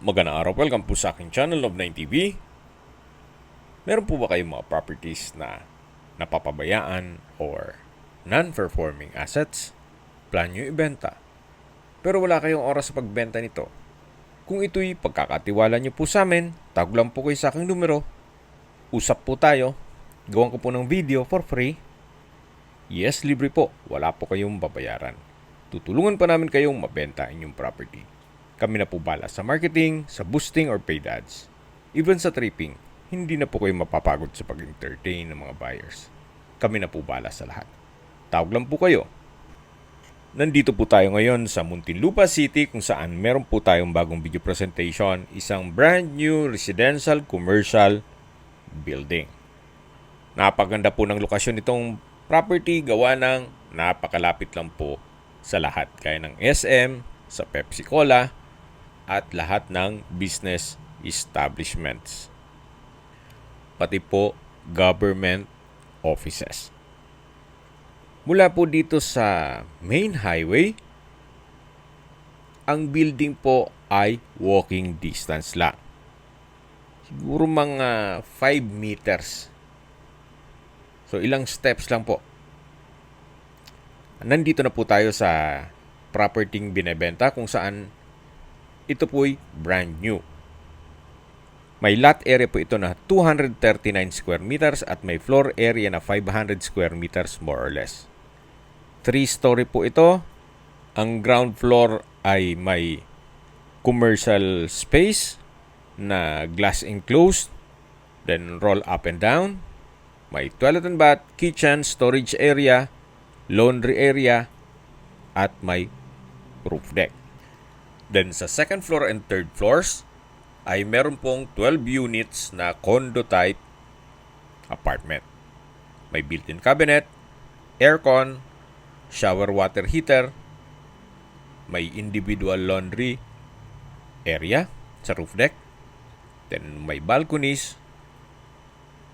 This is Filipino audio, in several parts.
Magandang araw, welcome po sa aking channel of 9TV. Meron po ba kayong mga properties na napapabayaan or non-performing assets? Plan nyo ibenta, pero wala kayong oras sa pagbenta nito. Kung ito'y pagkakatiwala nyo po sa amin, tawag lang po kayo sa aking numero. Usap po tayo, gawan ko po ng video for free. Yes, libre po, wala po kayong babayaran. Tutulungan pa namin kayong mabenta inyong property. Kami na po bala sa marketing, sa boosting or paid ads. Even sa tripping, hindi na po kayo mapapagod sa pag-entertain ng mga buyers. Kami na po bala sa lahat. Tawag lang po kayo. Nandito po tayo ngayon sa Muntinlupa City kung saan meron po tayong bagong video presentation, isang brand new residential commercial building. Napaganda po ng lokasyon nitong property, gawa ng napakalapit lang po sa lahat. Kaya ng SM, sa Pepsi Cola, at lahat ng business establishments. Pati po government offices. Mula po dito sa main highway, ang building po ay walking distance lang. Siguro mga 5 meters. So ilang steps lang po. Nandito na po tayo sa property binebenta kung saan ito po'y brand new. May lot area po ito na 239 square meters at may floor area na 500 square meters more or less. 3-story po ito. Ang ground floor ay may commercial space na glass enclosed, then roll up and down. May toilet and bath, kitchen, storage area, laundry area, at may roof deck. Then sa second floor and third floors ay meron pong 12 units na condo type apartment. May built-in cabinet, aircon, shower water heater, may individual laundry area sa roof deck, then may balconies,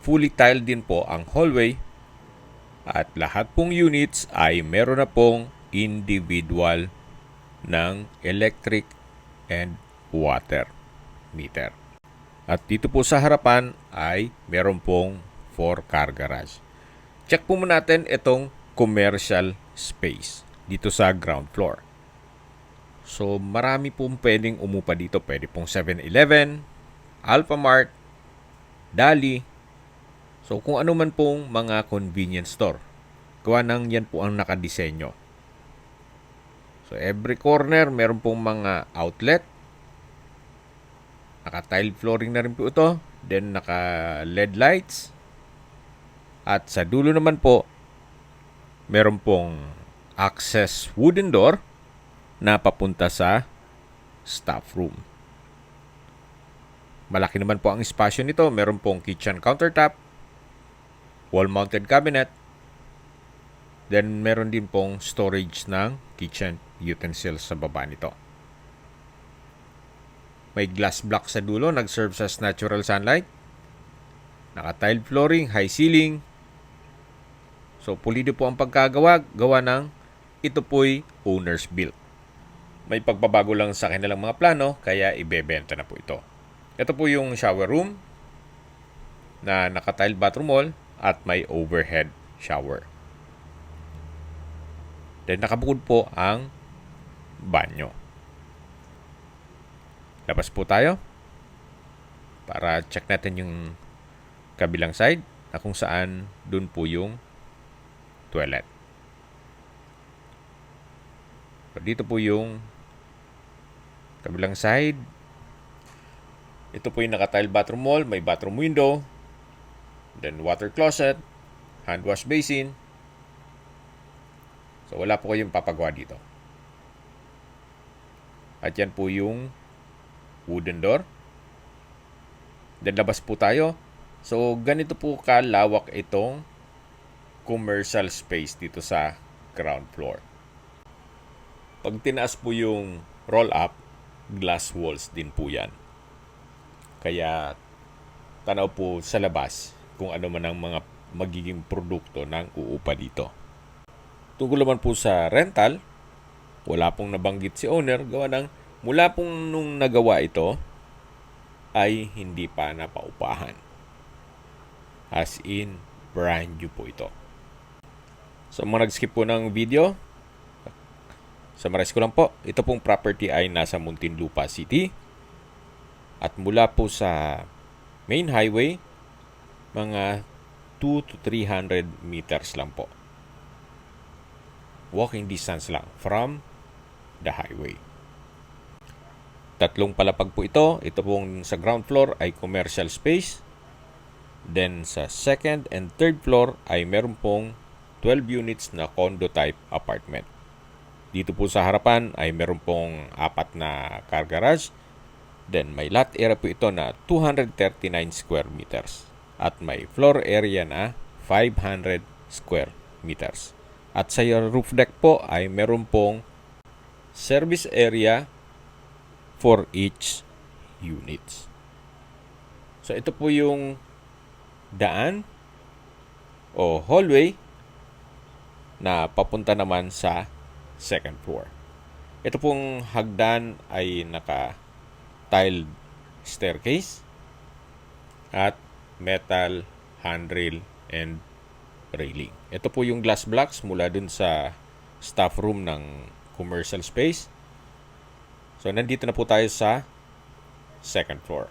fully tiled din po ang hallway, at lahat pong units ay meron na pong individual ng electric and water meter. At dito po sa harapan ay meron pong 4-car garage. Check po muna natin itong commercial space dito sa ground floor. So marami pong pwedeng umupa dito. Pwede pong 7-Eleven, Alphamart, Dali. So kung ano man pong mga convenience store. Gawa nang yan po ang nakadisenyo. So every corner meron pong mga outlet. Naka-tile flooring na rin po ito. Then naka-LED lights. At sa dulo naman po, meron pong access wooden door na papunta sa staff room. Malaki naman po ang espasyo nito. Meron pong kitchen countertop, wall-mounted cabinet, then meron din pong storage ng kitchen utensils sa baba nito. May glass block sa dulo, nag-serve as natural sunlight. Naka-tiled flooring, high ceiling. So, pulido po ang pagkagawa, gawa ng ito po'y owner's built. May pagbabago lang sa kanilang mga plano, kaya ibebenta na po ito. Ito po yung shower room na naka-tiled bathroom wall at may overhead shower. Then nakabukod po ang banyo. Labas po tayo para check natin yung kabilang side na kung saan dun po yung toilet. So, dito po yung kabilang side. Ito po yung naka-tile bathroom wall, may bathroom window, then water closet, hand wash basin. So wala po kayong papagawa dito. At yan po yung wooden door. Then labas po tayo. So ganito po kalawak itong commercial space dito sa ground floor. Pag tinaas po yung roll up, glass walls din po yan. Kaya tanaw po sa labas kung ano man ang mga magiging produkto ng uupa dito. Tungkol naman po sa rental, wala pong nabanggit si owner, gawa ng mula pong nung nagawa ito, ay hindi pa napaupahan. As in, brand new po ito. So mga nag-skip po ng video, summarize ko lang po. Ito pong property ay nasa Muntinlupa City. At mula po sa main highway, mga 2 to 300 meters lang po. Walking distance lang from the highway. 3 palapag po ito. Ito pong sa ground floor ay commercial space. Then sa second and third floor ay meron pong 12 units na condo type apartment. Dito po sa harapan ay meron pong 4 na car garage. Then may lot area po ito na 239 square meters. At may floor area na 500 square meters. At sa roof deck po ay meron pong service area for each units. So ito po yung daan o hallway na papunta naman sa second floor. Ito pong hagdan ay naka-tiled staircase at metal handrail and railing. Ito po yung glass blocks mula dun sa staff room ng commercial space. So, nandito na po tayo sa second floor.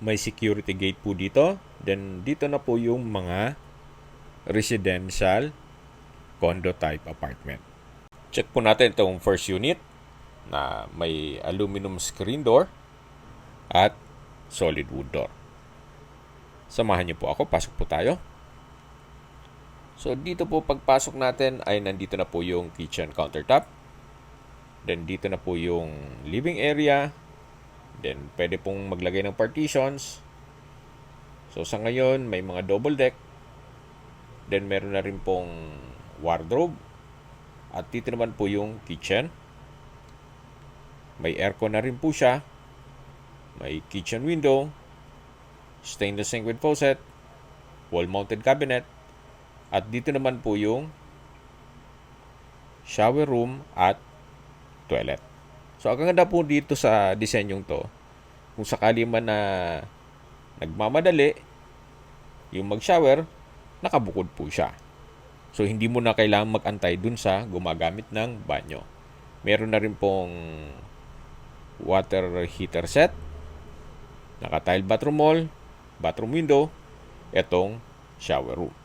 May security gate po dito. Then, dito na po yung mga residential condo type apartment. Check po natin itong first unit na may aluminum screen door at solid wood door. Samahan niyo po ako. Pasok po tayo. So, dito po pagpasok natin ay nandito na po yung kitchen countertop. Then, dito na po yung living area. Then, pwede pong maglagay ng partitions. So, sa ngayon, may mga double deck. Then, meron na rin pong wardrobe. At dito naman po yung kitchen. May aircon na rin po siya. May kitchen window. Stainless sink with faucet. Wall-mounted cabinet. At dito naman po yung shower room at toilet. So, ang ganda po dito sa disenyong to, kung sakali man na nagmamadali yung mag-shower, nakabukod po siya. So, hindi mo na kailangang mag-antay dun sa gumagamit ng banyo. Meron na rin pong water heater set, naka-tile bathroom wall, bathroom window, etong shower room.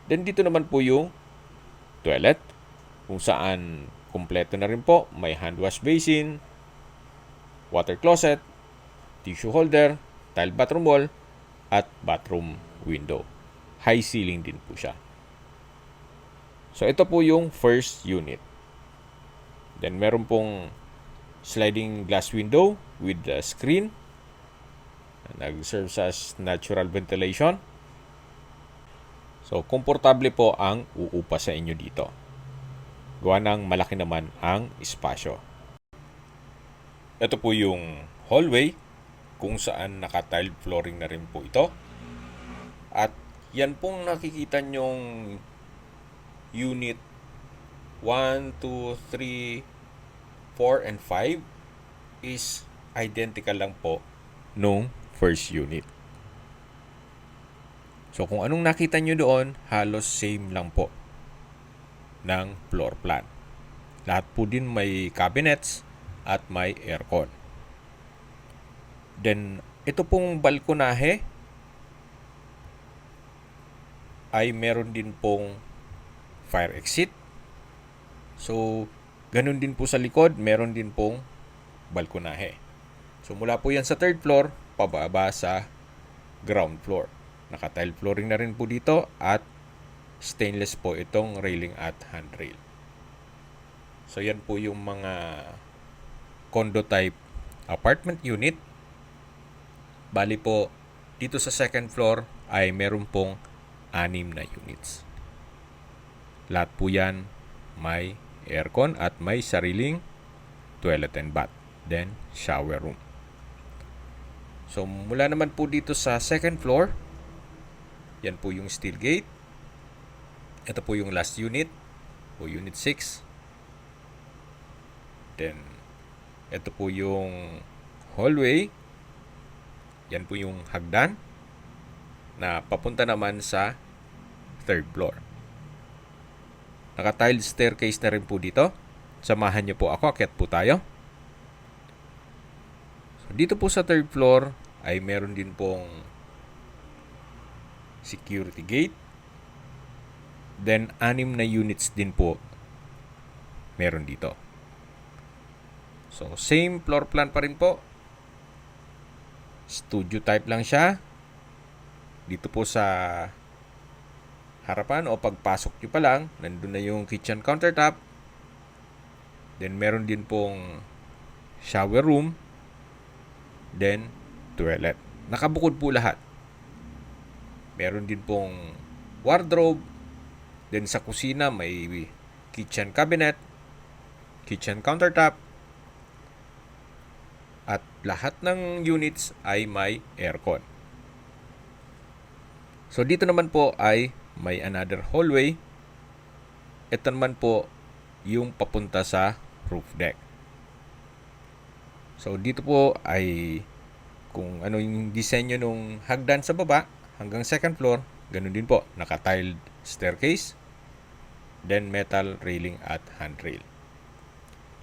Then, dito naman po yung toilet, kung saan kumpleto na rin po. May hand wash basin, water closet, tissue holder, tile bathroom wall, at bathroom window. High ceiling din po siya. So, ito po yung first unit. Then, meron pong sliding glass window with the screen. Nag-serves as natural ventilation. So, komportable po ang uupa sa inyo dito. Gawa ng malaki naman ang espasyo. Ito po yung hallway kung saan naka-tiled flooring na rin po ito. At yan pong nakikita nyong unit 1, 2, 3, 4, and 5 is identical lang po nung first unit. So, kung anong nakita nyo doon, halos same lang po ng floor plan. Lahat po din may cabinets at may aircon. Then, ito pong balkonahe ay meron din pong fire exit. So, ganun din po sa likod, meron din pong balkonahe. So, mula po yan sa third floor, pababa sa ground floor. Naka-tile flooring na rin po dito at stainless po itong railing at handrail. So, yan po yung mga condo type apartment unit. Bali po, dito sa second floor ay meron pong 6 na units. Lahat po yan may aircon at may sariling toilet and bath. Then, shower room. So, mula naman po dito sa second floor, yan po yung steel gate. Ito po yung last unit, o unit 6. Then, ito po yung hallway. Yan po yung hagdan na papunta naman sa third floor. Naka-tiled staircase na rin po dito. Samahan niyo po ako, akyat po tayo. So, dito po sa third floor ay meron din pong security gate. Then, 6 na units din po meron dito. So, same floor plan pa rin po. Studio type lang siya. Dito po sa harapan o pagpasok nyo pa lang, nandun na yung kitchen countertop. Then, meron din pong shower room. Then, toilet. Nakabukod po lahat. Meron din pong wardrobe. Then, sa kusina, may kitchen cabinet, kitchen countertop. At lahat ng units ay may aircon. So, dito naman po ay may another hallway. Ito naman po yung papunta sa roof deck. So, dito po ay kung ano yung disenyo ng hagdan sa baba hanggang second floor, ganun din po. Naka-tiled staircase, then metal railing at handrail.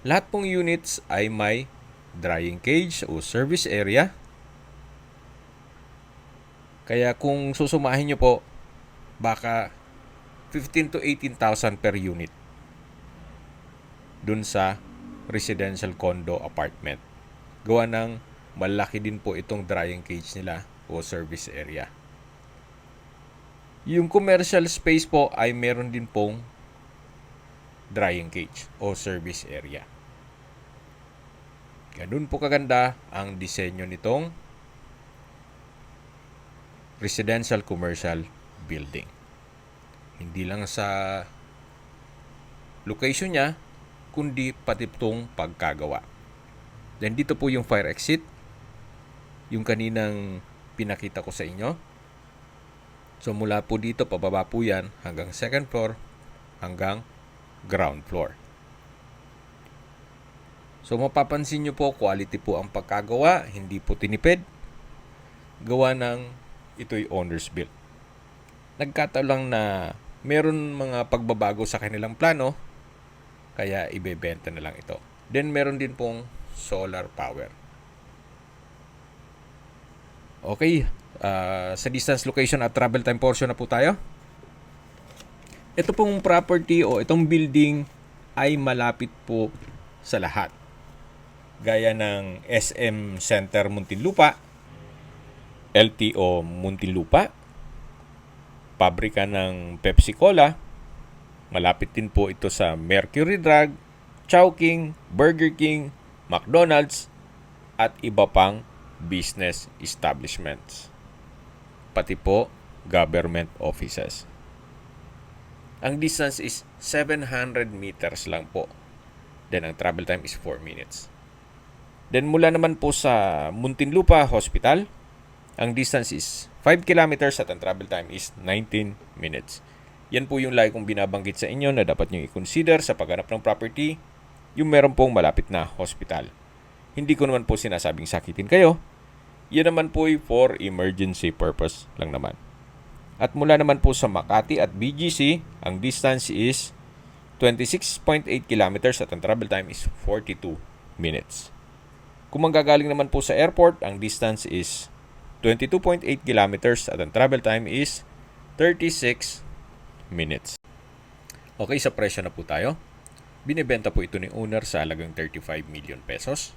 Lahat pong units ay may drying cage o service area. Kaya kung susumahin nyo po, baka 15,000 to 18,000 per unit dun sa residential condo apartment. Gawa ng malaki din po itong drying cage nila o service area. Yung commercial space po ay meron din pong drying cage o service area. Ganun po kaganda ang disenyo nitong residential commercial building. Hindi lang sa location niya, kundi pati itong pagkagawa. Then dito po yung fire exit, yung kaninang pinakita ko sa inyo. So mula po dito, pababa po yan hanggang second floor, hanggang ground floor. So mapapansin nyo po, quality po ang pagkagawa, hindi po tinipid. Gawa ng ito'y owner's built. Nagkataon lang na meron mga pagbabago sa kanilang plano, kaya ibebenta na lang ito. Then meron din pong solar power. Okay, sa distance, location at travel time portion na po tayo. Ito pong property o itong building ay malapit po sa lahat. Gaya ng SM Center Muntinlupa, LTO Muntinlupa, pabrika ng Pepsi Cola. Malapit din po ito sa Mercury Drug, Chowking, Burger King, McDonald's, at iba pang business establishments. Pati po government offices. Ang distance is 700 meters lang po. Then ang travel time is 4 minutes. Then mula naman po sa Muntinlupa Hospital, ang distance is 5 kilometers at ang travel time is 19 minutes. Yan po yung lagi kong binabanggit sa inyo na dapat nyo i-consider sa paghanap ng property, yung meron pong malapit na hospital. Hindi ko naman po sinasabing sakitin kayo. Yan naman po for emergency purpose lang naman. At mula naman po sa Makati at BGC, ang distance is 26.8 kilometers at ang travel time is 42 minutes. Kung manggagaling naman po sa airport, ang distance is 22.8 kilometers at ang travel time is 36 minutes. Okay, sa presyo na po tayo. Binibenta po ito ni owner sa halagang 35 million pesos.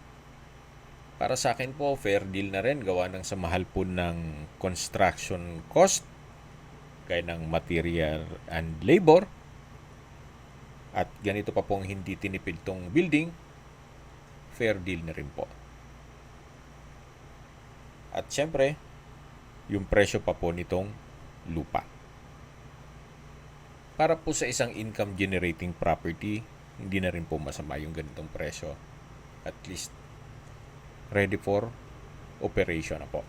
Para sa akin po, fair deal na rin gawa ng sa mahal po ng construction cost, gaya ng material and labor. At ganito pa pong hindi tinipid tong building, fair deal na rin po. At syempre, yung presyo pa po nitong lupa. Para po sa isang income generating property, hindi na rin po masama yung ganitong presyo. At least, ready for operation na po.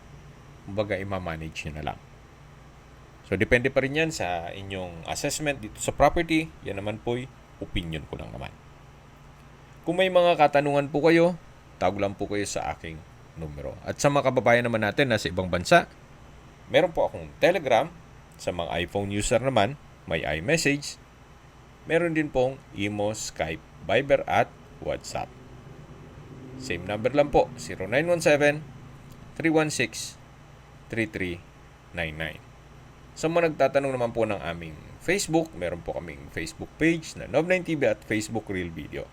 Kumbaga, i-manage nyo na lang. So, depende pa rin yan sa inyong assessment dito sa property. Yan naman po'y opinion ko lang naman. Kung may mga katanungan po kayo, tawag lang po kayo sa aking numero. At sa mga kababayan naman natin na sa ibang bansa, meron po akong Telegram. Sa mga iPhone user naman, may iMessage. Meron din pong Imo, Skype, Viber at WhatsApp. Same number lang po, 0917-316-3399. Sa mga nagtatanong naman po ng aming Facebook, meron po kaming Facebook page na Nov9TV at Facebook Real Video.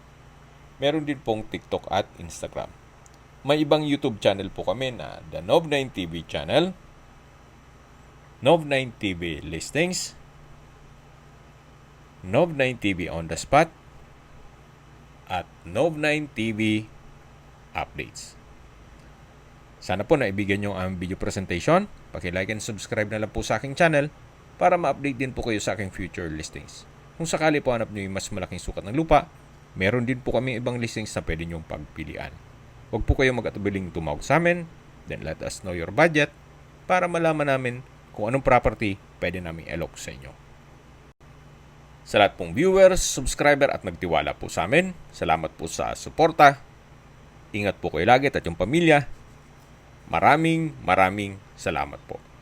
Meron din pong TikTok at Instagram. May ibang YouTube channel po kami na The Nov9TV Channel, Nov9TV Listings, Nov9TV On The Spot, at Nov9TV Updates. Sana po naibigyan nyo ang video presentation. Paki-like and subscribe na lang po sa aking channel para ma-update din po kayo sa aking future listings. Kung sakali po hanap nyo yung mas malaking sukat ng lupa, meron din po kami ibang listings na pwede nyong pagpilian. Huwag po kayong mag-atubiling tumawag sa amin, then let us know your budget para malaman namin kung anong property pwede naming alok sa inyo. Sa lahat pong viewers, subscriber at nagtiwala po sa amin, salamat po sa suporta. Ingat po kayo lagi at yung pamilya. Maraming salamat po.